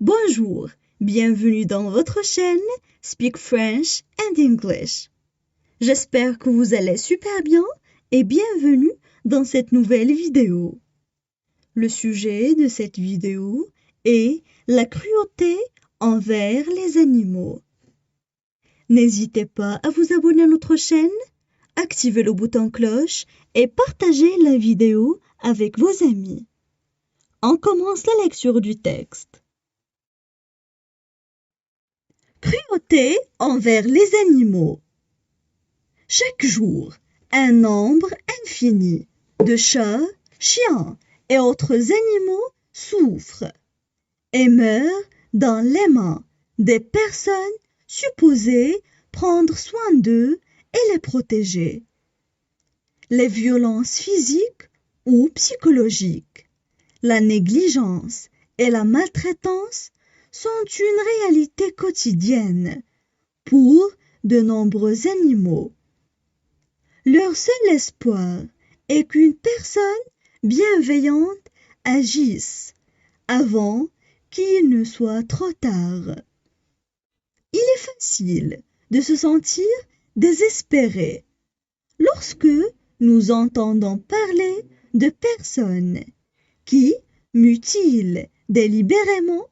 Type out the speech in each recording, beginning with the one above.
Bonjour, bienvenue dans votre chaîne Speak French and English. J'espère que vous allez super bien et bienvenue dans cette nouvelle vidéo. Le sujet de cette vidéo est la cruauté envers les animaux. N'hésitez pas à vous abonner à notre chaîne, activez le bouton cloche et partagez la vidéo avec vos amis. On commence la lecture du texte. Cruauté envers les animaux. Chaque jour, un nombre infini de chats, chiens et autres animaux souffrent et meurent dans les mains des personnes supposées prendre soin d'eux et les protéger. Les violences physiques ou psychologiques, la négligence et la maltraitance sont une réalité quotidienne pour de nombreux animaux. Leur seul espoir est qu'une personne bienveillante agisse avant qu'il ne soit trop tard. Il est facile de se sentir désespéré lorsque nous entendons parler de personnes qui mutilent délibérément,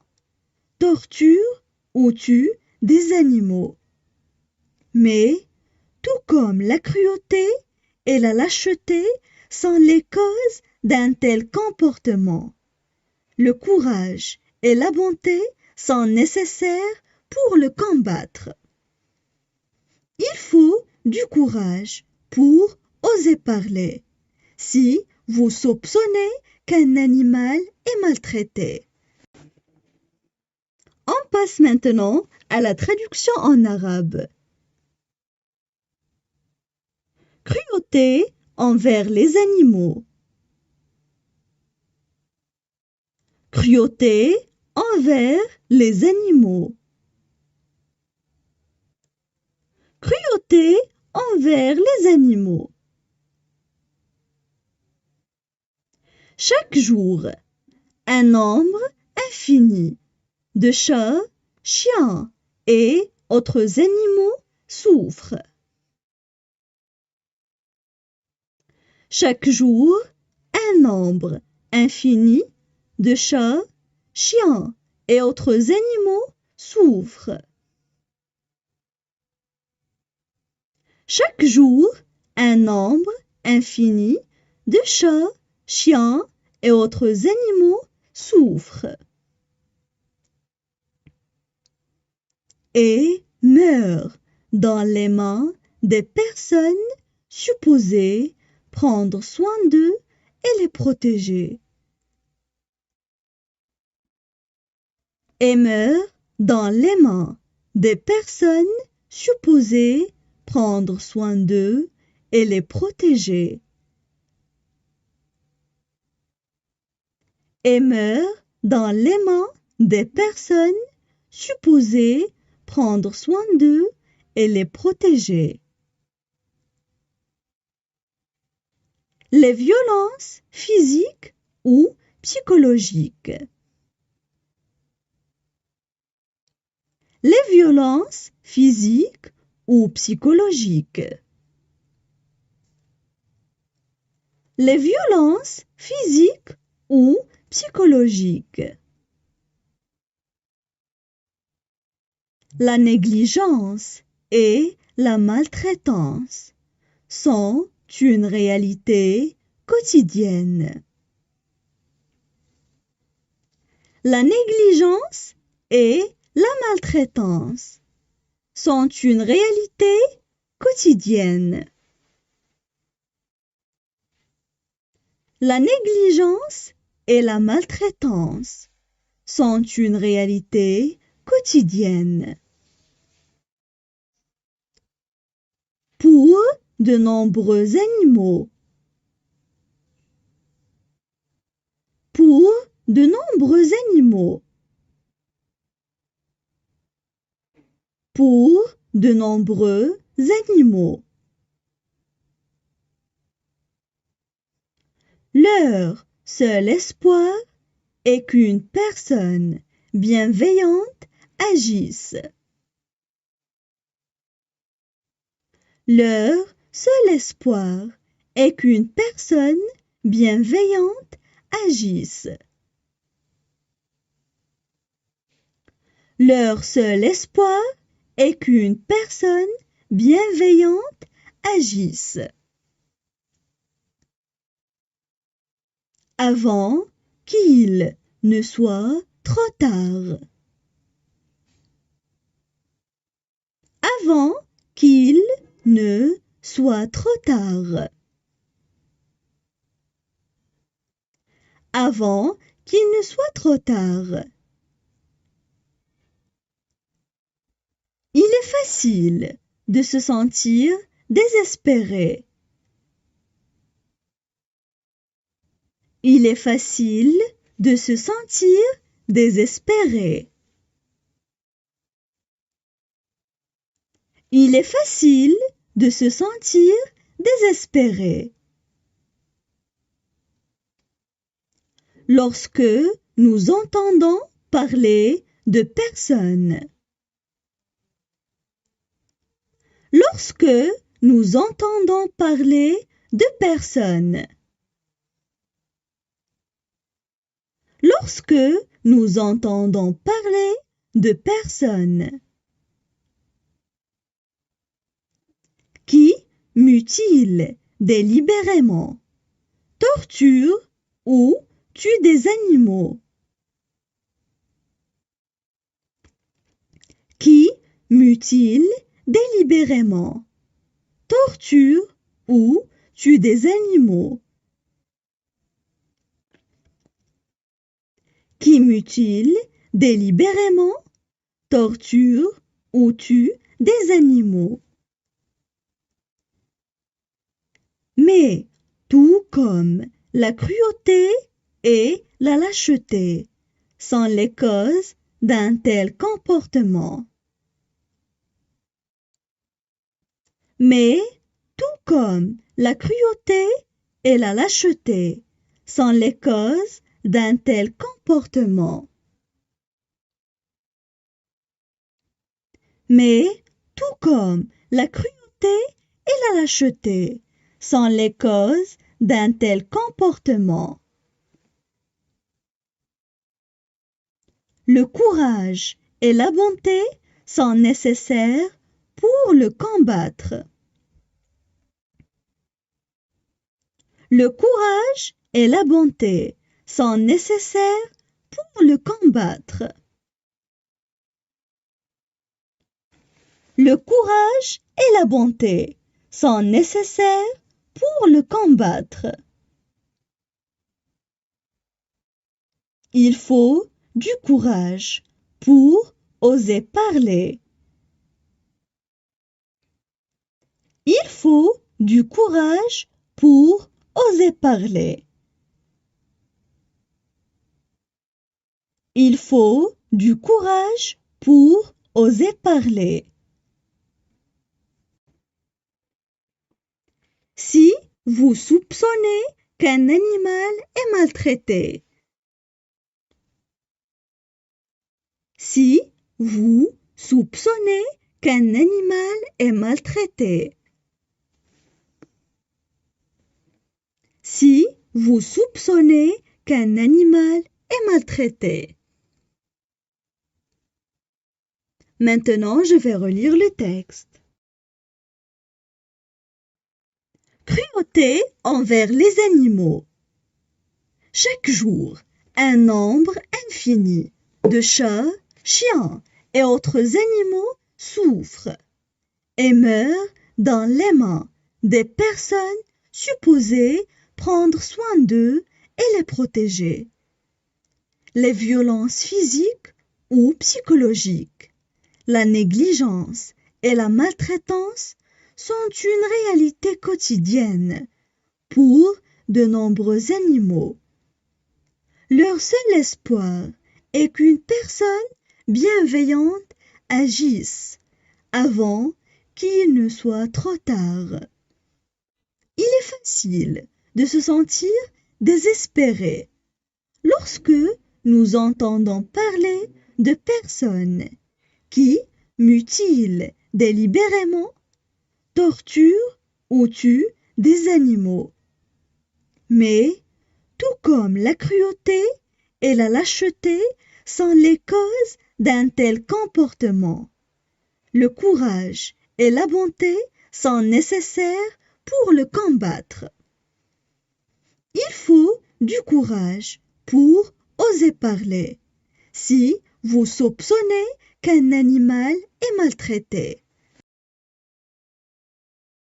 torturent ou tuent des animaux. Mais, tout comme la cruauté et la lâcheté sont les causes d'un tel comportement, le courage et la bonté sont nécessaires pour le combattre. Il faut du courage pour oser parler si vous soupçonnez qu'un animal est maltraité. On passe maintenant à la traduction en arabe. Cruauté envers les animaux. Cruauté envers les animaux. Cruauté envers les animaux. Chaque jour, un nombre infini de chats, chiens et autres animaux souffrent. Chaque jour, un nombre infini de chats, chiens et autres animaux souffrent. Chaque jour, un nombre infini de chats, chiens et autres animaux souffrent et meurent dans les mains des personnes supposées prendre soin d'eux et les protéger. Et meurent dans les mains des personnes supposées prendre soin d'eux et les protéger. Et meurent dans les mains des personnes supposées prendre soin d'eux et les protéger. Les violences physiques ou psychologiques. Les violences physiques ou psychologiques. Les violences physiques ou psychologiques. La négligence et la maltraitance sont une réalité quotidienne. La négligence et la maltraitance sont une réalité quotidienne. La négligence et la maltraitance sont une réalité quotidienne. Pour de nombreux animaux. Pour de nombreux animaux. Pour de nombreux animaux. Leur seul espoir est qu'une personne bienveillantes agissent. Leur seul espoir est qu'une personne bienveillante agisse. Leur seul espoir est qu'une personne bienveillante agisse. Avant qu'il ne soit trop tard. Avant qu'il ne soit trop tard. Avant qu'il ne soit trop tard. Il est facile de se sentir désespéré. Il est facile de se sentir désespéré. Il est facile de se sentir désespéré. Lorsque nous entendons parler de personnes. Lorsque nous entendons parler de personnes. Lorsque nous entendons parler de personnes. Qui mutile délibérément, torture ou tue des animaux. Qui mutile délibérément, torture ou tue des animaux. Qui mutile délibérément, torture ou tue des animaux. Mais tout comme la cruauté et la lâcheté sont les causes d'un tel comportement. Mais tout comme la cruauté et la lâcheté sont les causes d'un tel comportement. Mais tout comme la cruauté et la lâcheté sont les causes d'un tel comportement. Le courage et la bonté sont nécessaires pour le combattre. Le courage et la bonté sont nécessaires pour le combattre. Le courage et la bonté sont nécessaires pour le combattre. Il faut du courage pour oser parler. Il faut du courage pour oser parler. Il faut du courage pour oser parler. Si vous soupçonnez qu'un animal est maltraité. Si vous soupçonnez qu'un animal est maltraité. Si vous soupçonnez qu'un animal est maltraité. Maintenant, je vais relire le texte. Cruauté envers les animaux. Chaque jour, un nombre infini de chats, chiens et autres animaux souffrent et meurent dans les mains des personnes supposées prendre soin d'eux et les protéger. Les violences physiques ou psychologiques, la négligence et la maltraitance sont une réalité quotidienne pour de nombreux animaux. Leur seul espoir est qu'une personne bienveillante agisse avant qu'il ne soit trop tard. Il est facile de se sentir désespéré lorsque nous entendons parler de personnes qui mutilent délibérément, torturent ou tuent des animaux. Mais, tout comme la cruauté et la lâcheté sont les causes d'un tel comportement, le courage et la bonté sont nécessaires pour le combattre. Il faut du courage pour oser parler. Si vous soupçonnez qu'un animal est maltraité,